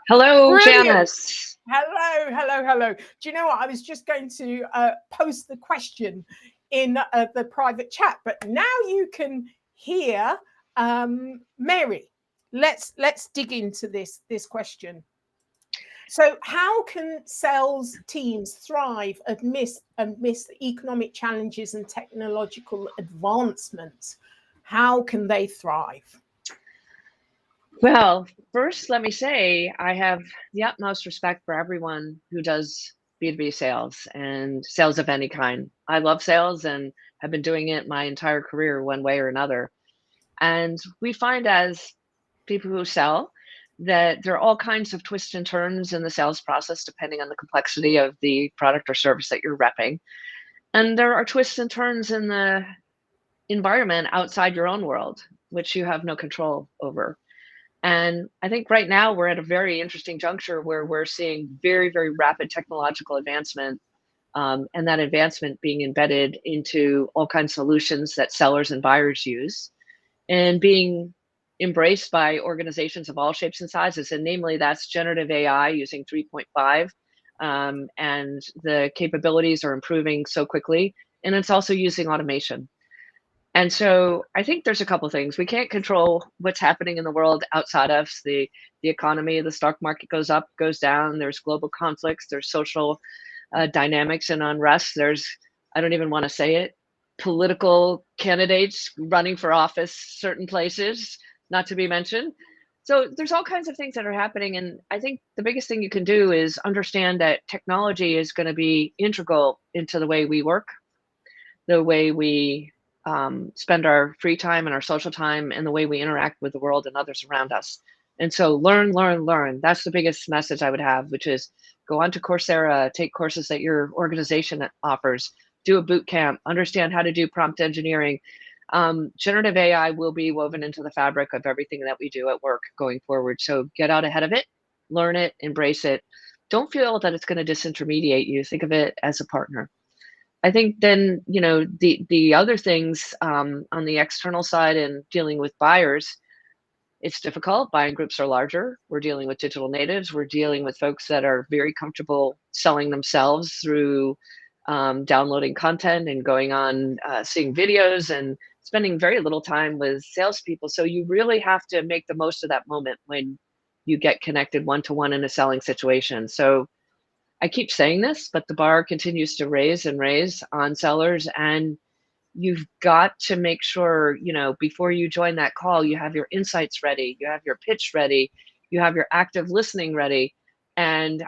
Hello, Brilliant. Janice. Hello, hello, hello. Do you know what? I was just going to post the question in the private chat, but now you can hear Mary. Let's dig into this question. So, how can sales teams thrive amidst economic challenges and technological advancements? How can they thrive? Well, first, let me say I have the utmost respect for everyone who does B2B sales and sales of any kind. I love sales and have been doing it my entire career, one way or another. And we find as people who sell that there are all kinds of twists and turns in the sales process, depending on the complexity of the product or service that you're repping. And there are twists and turns in the environment outside your own world, which you have no control over. And I think right now we're at a very interesting juncture where we're seeing very, very rapid technological advancement, and that advancement being embedded into all kinds of solutions that sellers and buyers use, and being embraced by organizations of all shapes and sizes. And namely, that's generative AI using 3.5, and the capabilities are improving so quickly. And it's also using automation. And so I think there's a couple things. We can't control what's happening in the world outside us. The economy, the stock market goes up, goes down. There's global conflicts. There's social dynamics and unrest. There's, I don't even want to say it, political candidates running for office, certain places, not to be mentioned. So there's all kinds of things that are happening. And I think the biggest thing you can do is understand that technology is going to be integral into the way we work, the way we spend our free time and our social time, and the way we interact with the world and others around us. And so learn, learn, learn. That's the biggest message I would have, which is go onto Coursera, take courses that your organization offers, do a boot camp, understand how to do prompt engineering. Generative AI will be woven into the fabric of everything that we do at work going forward. So get out ahead of it, learn it, embrace it. Don't feel that it's going to disintermediate you. Think of it as a partner. I think then, the other things, on the external side and dealing with buyers, it's difficult. Buying groups are larger. We're dealing with digital natives. We're dealing with folks that are very comfortable selling themselves through downloading content and going on, seeing videos and spending very little time with salespeople. So you really have to make the most of that moment when you get connected one-to-one in a selling situation. So I keep saying this, but the bar continues to raise and raise on sellers. And you've got to make sure, before you join that call, you have your insights ready, you have your pitch ready, you have your active listening ready. And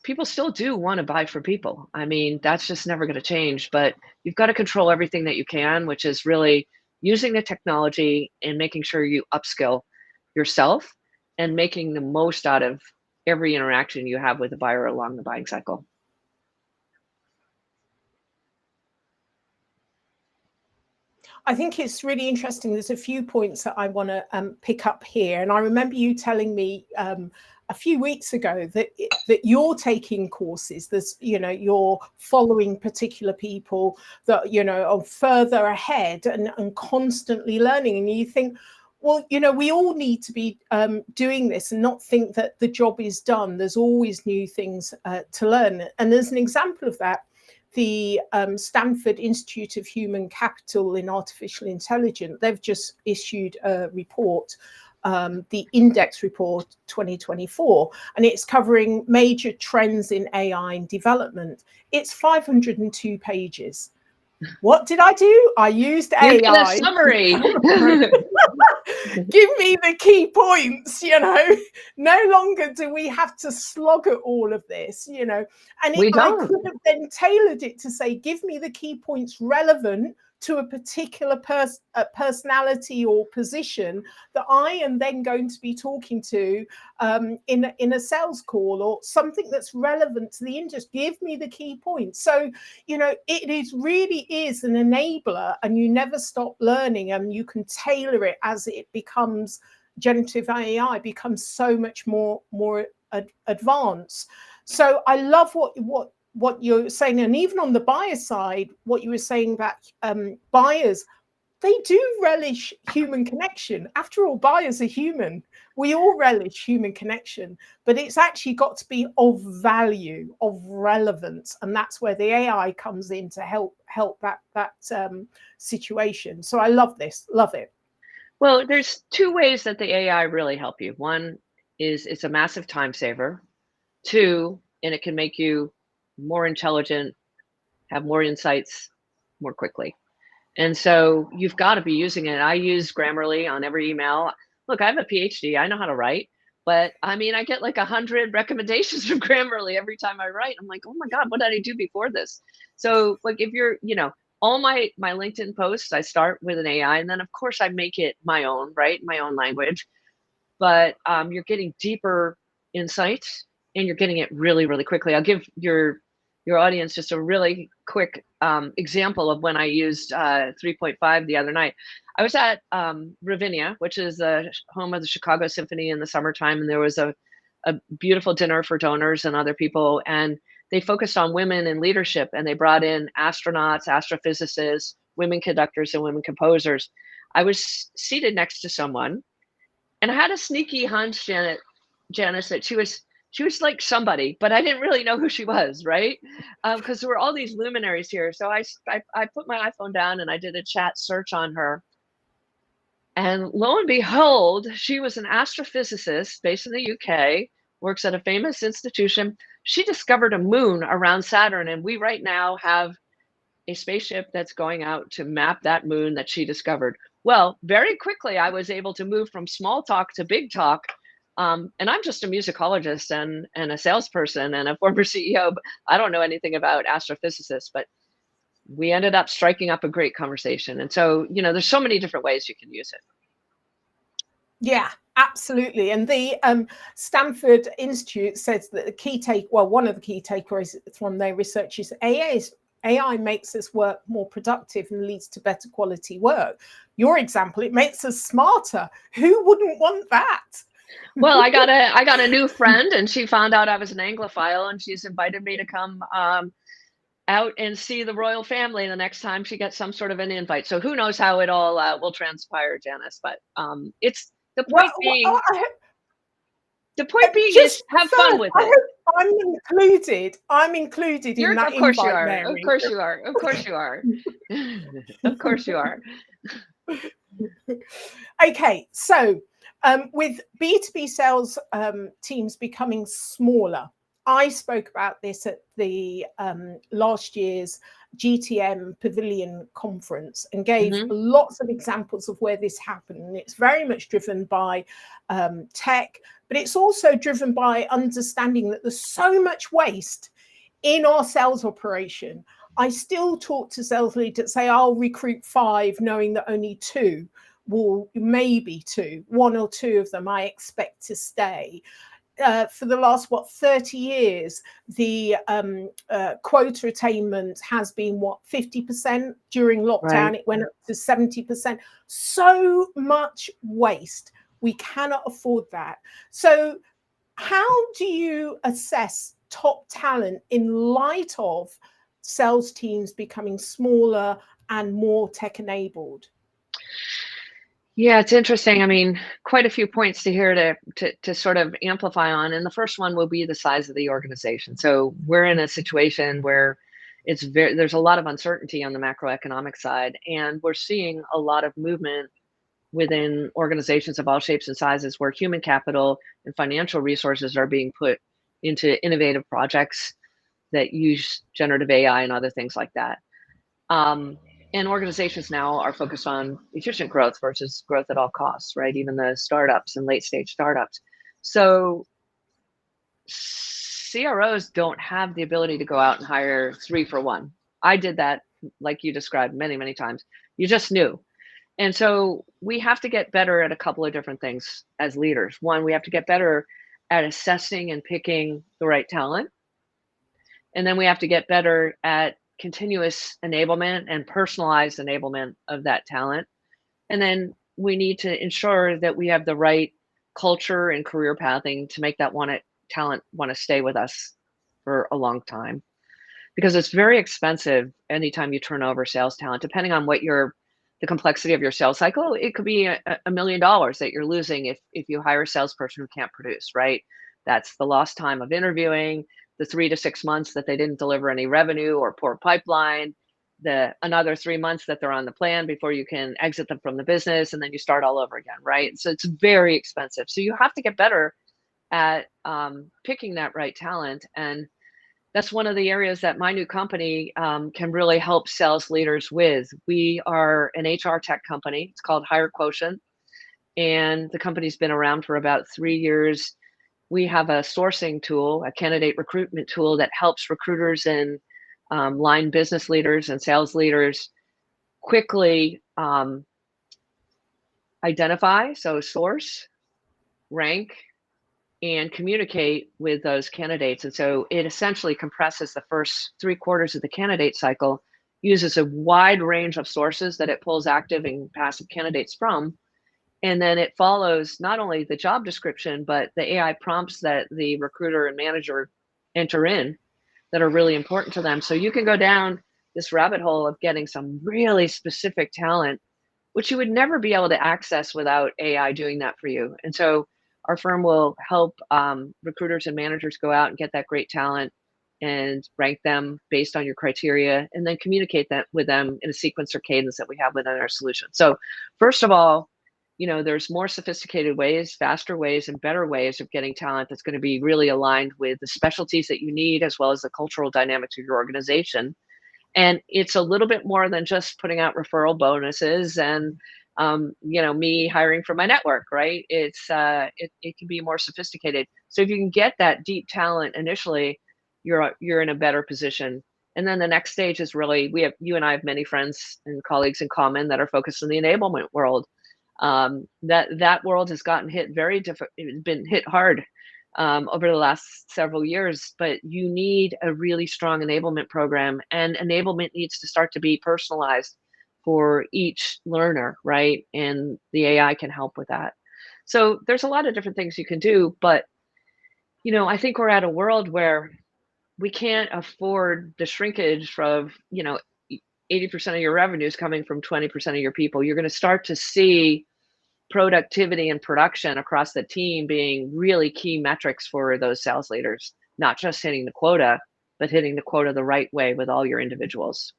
people still do want to buy for people. I mean, that's just never going to change, but you've got to control everything that you can, which is really using the technology and making sure you upskill yourself and making the most out of every interaction you have with a buyer along the buying cycle. I think it's really interesting. There's a few points that I want to pick up here, and I remember you telling me a few weeks ago that you're taking courses. There's, you're following particular people that are further ahead and constantly learning, and you think, well, we all need to be doing this and not think that the job is done. There's always new things to learn, and there's an example of that. The Stanford Institute of Human Capital in Artificial Intelligence, they've just issued a report, the Index Report 2024, and it's covering major trends in AI and development. It's 502 pages. What did I do? I used AI. Give me the summary. Give me the key points, No longer do we have to slog at all of this, and I could have then tailored it to say, give me the key points relevant to a particular personality or position that I am then going to be talking to in a sales call, or something that's relevant to the industry. Give me the key points. So, it really is an enabler, and you never stop learning, and you can tailor it as it becomes, generative AI becomes so much more advanced. So I love what you're saying, and even on the buyer side, what you were saying about buyers they do relish human connection. After all, buyers are human. We all relish human connection, but it's actually got to be of value, of relevance, and that's where the AI comes in to help that situation. So I love this, love it. Well, there's two ways that the AI really help you. One is it's a massive time saver. Two, and it can make you more intelligent, have more insights more quickly. And so you've got to be using it. I use Grammarly on every email. Look, I have a PhD. I know how to write, but I mean, I get like 100 recommendations from Grammarly every time I write. I'm like, oh my God, what did I do before this? So like if you're, all my LinkedIn posts, I start with an AI, and then of course I make it my own, right? My own language. But you're getting deeper insights, and you're getting it really, really quickly. I'll give your audience just a really quick example of when I used 3.5 the other night. I was at Ravinia, which is the home of the Chicago Symphony in the summertime, and there was a beautiful dinner for donors and other people, and they focused on women in leadership, and they brought in astronauts, astrophysicists, women conductors, and women composers. I was seated next to someone, and I had a sneaky hunch, Janice, that she was like somebody, but I didn't really know who she was, right? Because there were all these luminaries here. So I put my iPhone down and I did a chat search on her. And lo and behold, she was an astrophysicist based in the UK, works at a famous institution. She discovered a moon around Saturn, and we right now have a spaceship that's going out to map that moon that she discovered. Well, very quickly, I was able to move from small talk to big talk. And I'm just a musicologist and a salesperson and a former CEO. But I don't know anything about astrophysicists, but we ended up striking up a great conversation. And so, there's so many different ways you can use it. Yeah, absolutely. And the Stanford Institute says that one of the key takeaways from their research is AI makes us work more productive and leads to better quality work. Your example, it makes us smarter. Who wouldn't want that? Well, I got a new friend, and she found out I was an Anglophile, and she's invited me to come out and see the royal family the next time she gets some sort of an invite. So who knows how it all will transpire, Janice? But it's the Well, point being. The point being is just have fun first, with I it. hope I'm included in that Of course you invite, are. Of Mary. course you are. Of course you are. Of course you are. Okay, so with B2B sales teams becoming smaller, I spoke about this at the last year's GTM Pavilion conference and gave lots of examples of where this happened. And it's very much driven by tech, but it's also driven by understanding that there's so much waste in our sales operation. I still talk to sales leaders that say, I'll recruit 5, knowing that only 2 maybe 2, 1 or 2 of them I expect to stay. For the last 30 years, the quota attainment has been 50%. During lockdown, right. It went up to 70%. So much waste. We cannot afford that. So how do you assess top talent in light of sales teams becoming smaller and more tech enabled? Yeah, it's interesting. I mean, quite a few points to sort of amplify on. And the first one will be the size of the organization. So we're in a situation where there's a lot of uncertainty on the macroeconomic side, and we're seeing a lot of movement within organizations of all shapes and sizes where human capital and financial resources are being put into innovative projects that use generative AI and other things like that. And organizations now are focused on efficient growth versus growth at all costs, right? Even the startups and late stage startups. So CROs don't have the ability to go out and hire 3 for 1. I did that, like you described, many, many times. You just knew. And so we have to get better at a couple of different things as leaders. One, we have to get better at assessing and picking the right talent. And then we have to get better at continuous enablement and personalized enablement of that talent. And then we need to ensure that we have the right culture and career pathing to make that talent want to stay with us for a long time. Because it's very expensive anytime you turn over sales talent, depending on what your the complexity of your sales cycle, it could be $1 million that you're losing if you hire a salesperson who can't produce, right? That's the lost time of interviewing, the 3 to 6 months that they didn't deliver any revenue or poor pipeline, the another 3 months that they're on the plan before you can exit them from the business, and then you start all over again, right? So it's very expensive. So you have to get better at picking that right talent, and that's one of the areas that my new company can really help sales leaders with. We are an HR tech company. It's called Higher Quotient, and the company's been around for about 3 years. We have a sourcing tool, a candidate recruitment tool that helps recruiters and line business leaders and sales leaders quickly identify, so source, rank, and communicate with those candidates. And so it essentially compresses the first 3/4 of the candidate cycle, uses a wide range of sources that it pulls active and passive candidates from. And then it follows not only the job description, but the AI prompts that the recruiter and manager enter in that are really important to them. So you can go down this rabbit hole of getting some really specific talent, which you would never be able to access without AI doing that for you. And so our firm will help recruiters and managers go out and get that great talent and rank them based on your criteria, and then communicate that with them in a sequence or cadence that we have within our solution. So first of all, there's more sophisticated ways, faster ways, and better ways of getting talent that's going to be really aligned with the specialties that you need, as well as the cultural dynamics of your organization. And it's a little bit more than just putting out referral bonuses and me hiring from my network, right? It can be more sophisticated. So if you can get that deep talent initially, you're in a better position. And then the next stage is really, you and I have many friends and colleagues in common that are focused on the enablement world. That world has gotten hit been hit hard over the last several years, but you need a really strong enablement program, and enablement needs to start to be personalized for each learner, right? And the AI can help with that. So there's a lot of different things you can do, but I think we're at a world where we can't afford the shrinkage of 80% of your revenues coming from 20% of your people. You're going to start to see productivity and production across the team being really key metrics for those sales leaders, not just hitting the quota, but hitting the quota the right way with all your individuals.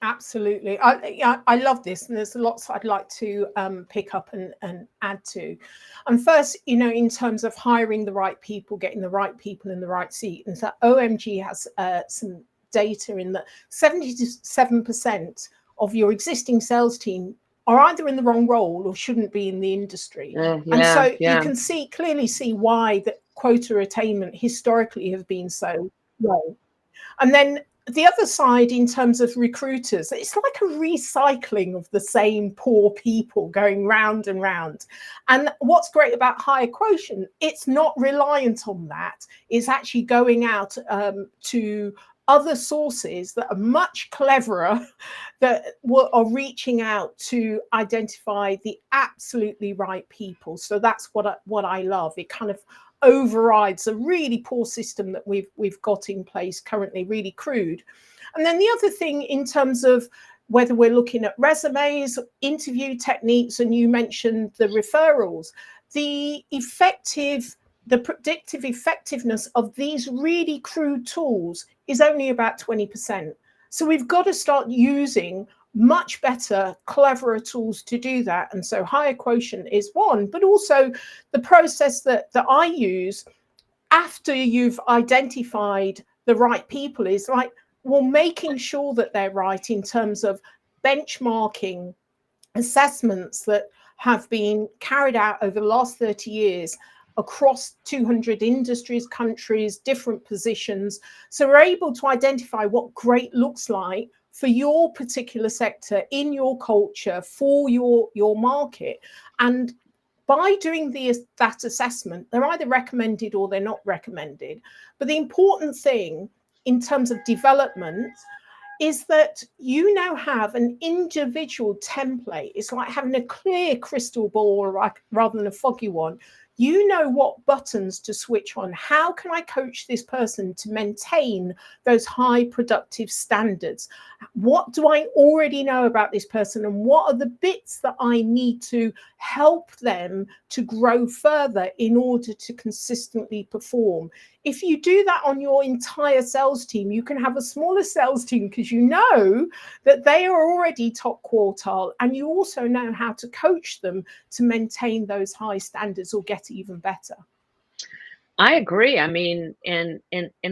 Absolutely. I love this, and there's lots I'd like to pick up and add to. And first, in terms of hiring the right people, getting the right people in the right seat, and so OMG has some data in that 77% of your existing sales team are either in the wrong role or shouldn't be in the industry. And so you can clearly see why the quota attainment historically have been so low. And then the other side, in terms of recruiters, it's like a recycling of the same poor people going round and round. And what's great about Higher Quotient, it's not reliant on that. It's actually going out to other sources that are much cleverer, that are reaching out to identify the absolutely right people. So that's what I love. It kind of overrides a really poor system that we've got in place currently, really crude. And then the other thing, in terms of whether we're looking at resumes, interview techniques, and you mentioned the referrals, the predictive effectiveness of these really crude tools is only about 20%. So we've got to start using much better, cleverer tools to do that. And so Higher Quotient is one, but also the process that I use after you've identified the right people is making sure that they're right in terms of benchmarking assessments that have been carried out over the last 30 years across 200 industries, countries, different positions. So we're able to identify what great looks like for your particular sector, in your culture, for your market. And by doing that assessment, they're either recommended or they're not recommended. But the important thing in terms of development is that you now have an individual template. It's like having a clear crystal ball rather than a foggy one. You know what buttons to switch on. How can I coach this person to maintain those high productive standards? What do I already know about this person, and what are the bits that I need to help them to grow further in order to consistently perform? If you do that on your entire sales team, you can have a smaller sales team because you know that they are already top quartile, and you also know how to coach them to maintain those high standards or get even better. I agree. I mean, and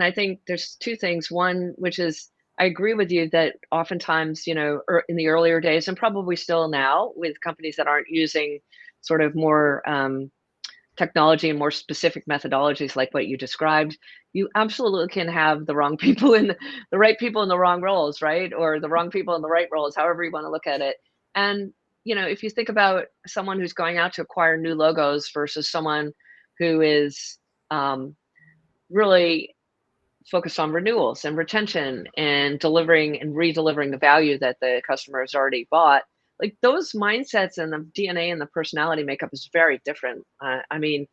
I think there's two things. One, which is I agree with you that oftentimes, in the earlier days, and probably still now, with companies that aren't using sort of more technology and more specific methodologies like what you described, you absolutely can have the wrong people in the right people in the wrong roles, right? Or the wrong people in the right roles, however you want to look at it. And, if you think about someone who's going out to acquire new logos versus someone who is um, really focused on renewals and retention and delivering and re-delivering the value that the customer has already bought, like those mindsets and the DNA and the personality makeup is very different. I mean,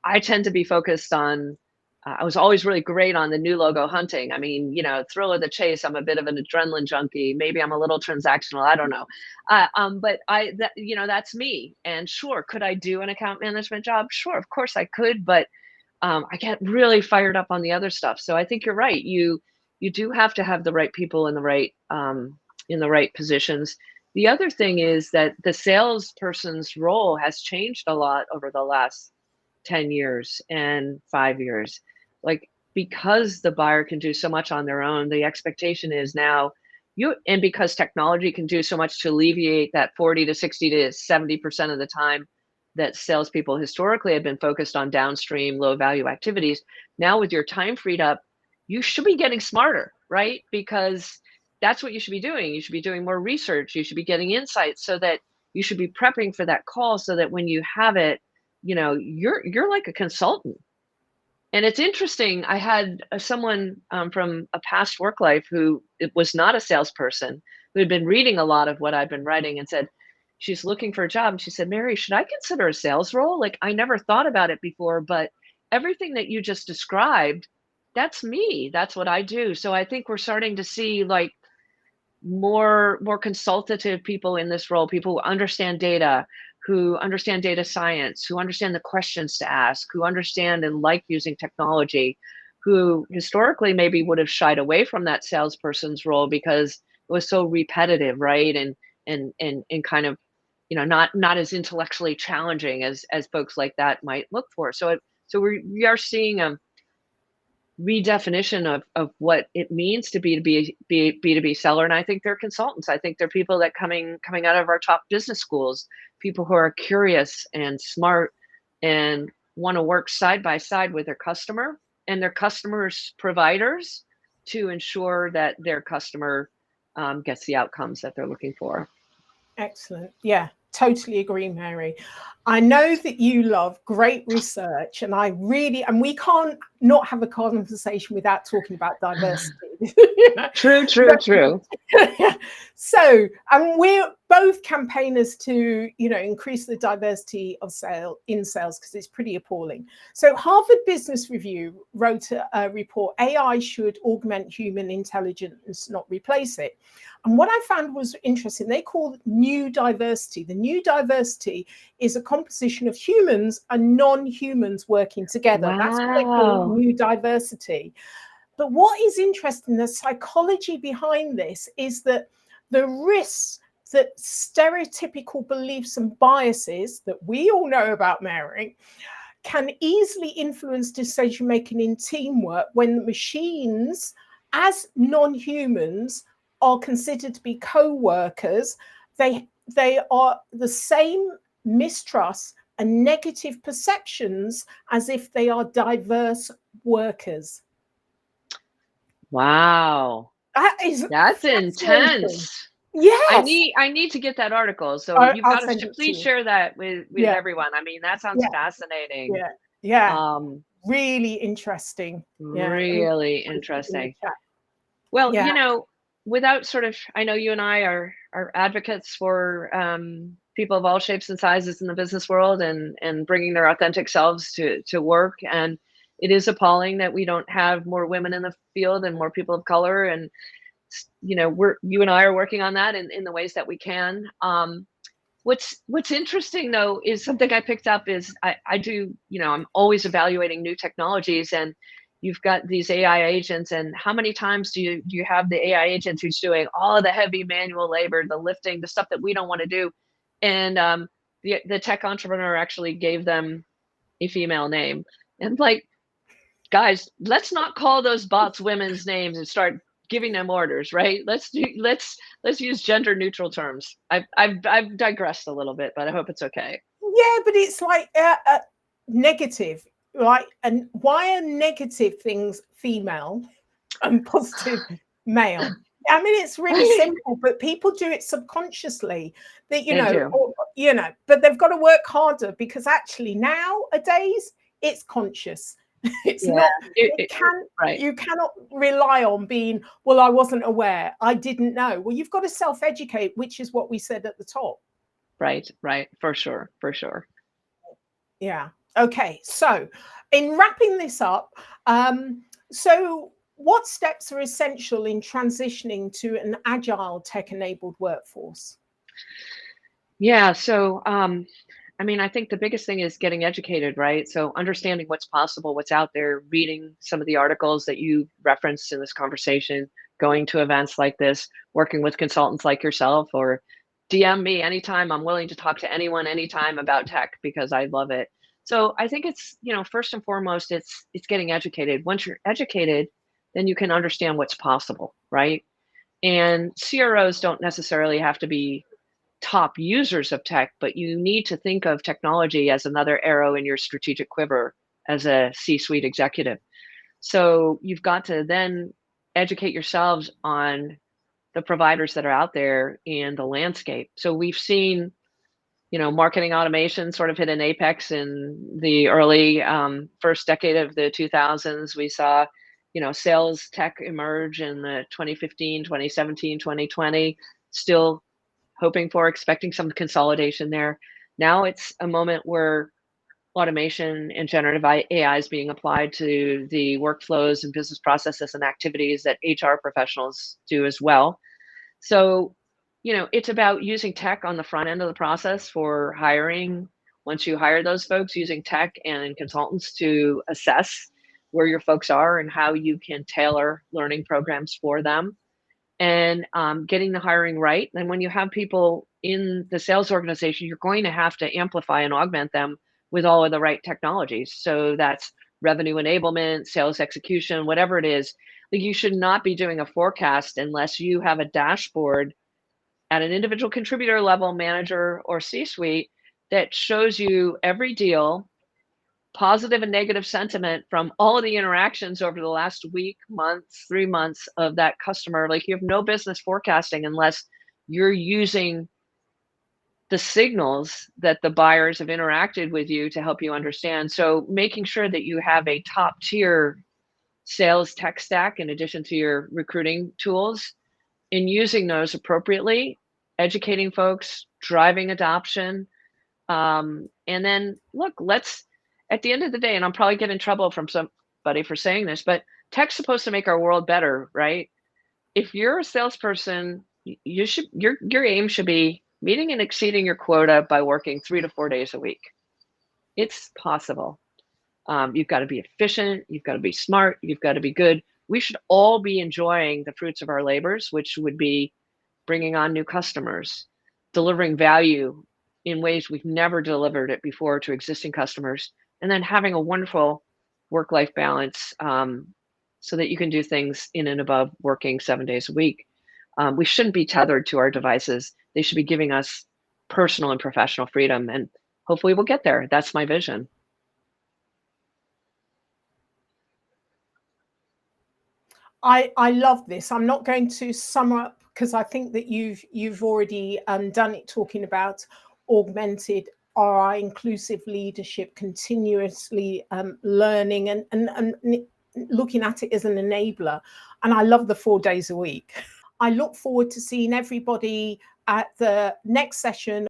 I tend to be focused on. I was always really great on the new logo hunting. I mean, thrill of the chase. I'm a bit of an adrenaline junkie. Maybe I'm a little transactional. I don't know. But that's me. And sure, could I do an account management job? Sure, of course I could. But I get really fired up on the other stuff. So I think you're right. You do have to have the right people in the right positions. The other thing is that the salesperson's role has changed a lot over the last 10 years and 5 years. Like, because the buyer can do so much on their own, the expectation is now and because technology can do so much to alleviate that 40 to 60 to 70% of the time that salespeople historically have been focused on downstream low value activities. Now, with your time freed up, you should be getting smarter, right? Because that's what you should be doing. You should be doing more research. You should be getting insights so that you should be prepping for that call so that when you have it, you're like a consultant. And it's interesting. I had someone from a past work life who it was not a salesperson who had been reading a lot of what I'd been writing and said she's looking for a job. And she said, "Mary, should I consider a sales role? Like, I never thought about it before, but everything that you just described, that's me. That's what I do." So I think we're starting to see like more consultative people in this role, people who understand data science, who understand the questions to ask, who understand and like using technology, who historically maybe would have shied away from that salesperson's role because it was so repetitive, right? And kind of, not as intellectually challenging as folks like that might look for. So we are seeing redefinition of what it means to be B2B seller. And I think they're consultants. I think they're people that coming out of our top business schools, people who are curious and smart and want to work side by side with their customer and their customers' providers to ensure that their customer gets the outcomes that they're looking for. Excellent. Yeah, totally agree, Mary. I know that you love great research, and we can't not have a conversation without talking about diversity. True. So, and we're both campaigners to, increase the diversity of in sales because it's pretty appalling. So Harvard Business Review wrote a report, AI should augment human intelligence, not replace it. And what I found was interesting. They call it new diversity. The new diversity is a composition of humans and non-humans working together. Wow. That's what they call new diversity. But what is interesting, the psychology behind this is that the risks that stereotypical beliefs and biases that we all know about, Mary, can easily influence decision making in teamwork when the machines, as non-humans, are considered to be co-workers. They are the same mistrust and negative perceptions as if they are diverse workers. Wow. That's intense. Yes. I need to get that article. So you've got to please share that with everyone. I mean, that sounds fascinating. Yeah. Really interesting. Really interesting. Well, without sort of, I know you and I are advocates for people of all shapes and sizes in the business world, and bringing their authentic selves to work. And it is appalling that we don't have more women in the field and more people of color. And you and I are working on that in the ways that we can. What's interesting though is something I picked up is I do, I'm always evaluating new technologies, and you've got these AI agents, and how many times do you have the AI agent who's doing all of the heavy manual labor, the lifting, the stuff that we don't want to do, and the tech entrepreneur actually gave them a female name, and like, guys, let's not call those bots women's names and start giving them orders, right? Let's use gender neutral terms. I've digressed a little bit, but I hope it's okay. Yeah, but it's like negative, right? And why are negative things female and positive male? I mean, it's really simple, but people do it subconsciously. That They do. but they've got to work harder, because actually nowadays it's conscious. It's Yeah, not. right, You cannot rely on being, well, I wasn't aware, I didn't know. Well, you've got to self-educate, which is what we said at the top. right, for sure, for sure. Yeah. Okay. So, in wrapping this up, so what steps are essential in transitioning to an agile tech-enabled workforce? Yeah, so I mean, I think the biggest thing is getting educated, right? So understanding what's possible, what's out there, reading some of the articles that you referenced in this conversation, going to events like this, working with consultants like yourself, or DM me anytime. I'm willing to talk to anyone anytime about tech because I love it. So I think it's, first and foremost, it's getting educated. Once you're educated, then you can understand what's possible, right? And CROs don't necessarily have to be top users of tech, but you need to think of technology as another arrow in your strategic quiver as a C-suite executive. So you've got to then educate yourselves on the providers that are out there and the landscape. So we've seen, marketing automation sort of hit an apex in the early first decade of the 2000s. We saw, sales tech emerge in the 2015, 2017, 2020, still hoping for, expecting some consolidation there. Now it's a moment where automation and generative AI is being applied to the workflows and business processes and activities that HR professionals do as well. So, it's about using tech on the front end of the process for hiring. Once you hire those folks, using tech and consultants to assess where your folks are and how you can tailor learning programs for them, and getting the hiring right. And when you have people in the sales organization, you're going to have to amplify and augment them with all of the right technologies. So that's revenue enablement, sales execution, whatever it is. Like, you should not be doing a forecast unless you have a dashboard at an individual contributor level, manager or C-suite, that shows you every deal, positive and negative sentiment from all of the interactions over the last week, months, 3 months of that customer. Like, you have no business forecasting unless you're using the signals that the buyers have interacted with you to help you understand. So making sure that you have a top tier sales tech stack in addition to your recruiting tools, and using those appropriately, educating folks, driving adoption. And then look, at the end of the day, and I'll probably get in trouble from somebody for saying this, but tech's supposed to make our world better, right? If you're a salesperson, your aim should be meeting and exceeding your quota by working 3 to 4 days a week. It's possible. You've got to be efficient. You've got to be smart. You've got to be good. We should all be enjoying the fruits of our labors, which would be bringing on new customers, delivering value in ways we've never delivered it before to existing customers, and then having a wonderful work-life balance, so that you can do things in and above working 7 days a week. We shouldn't be tethered to our devices. They should be giving us personal and professional freedom, and hopefully we'll get there. That's my vision. I love this. I'm not going to sum up, because I think that you've already done it, talking about augmented RI, inclusive leadership, continuously learning, and looking at it as an enabler. And I love the 4 days a week. I look forward to seeing everybody at the next session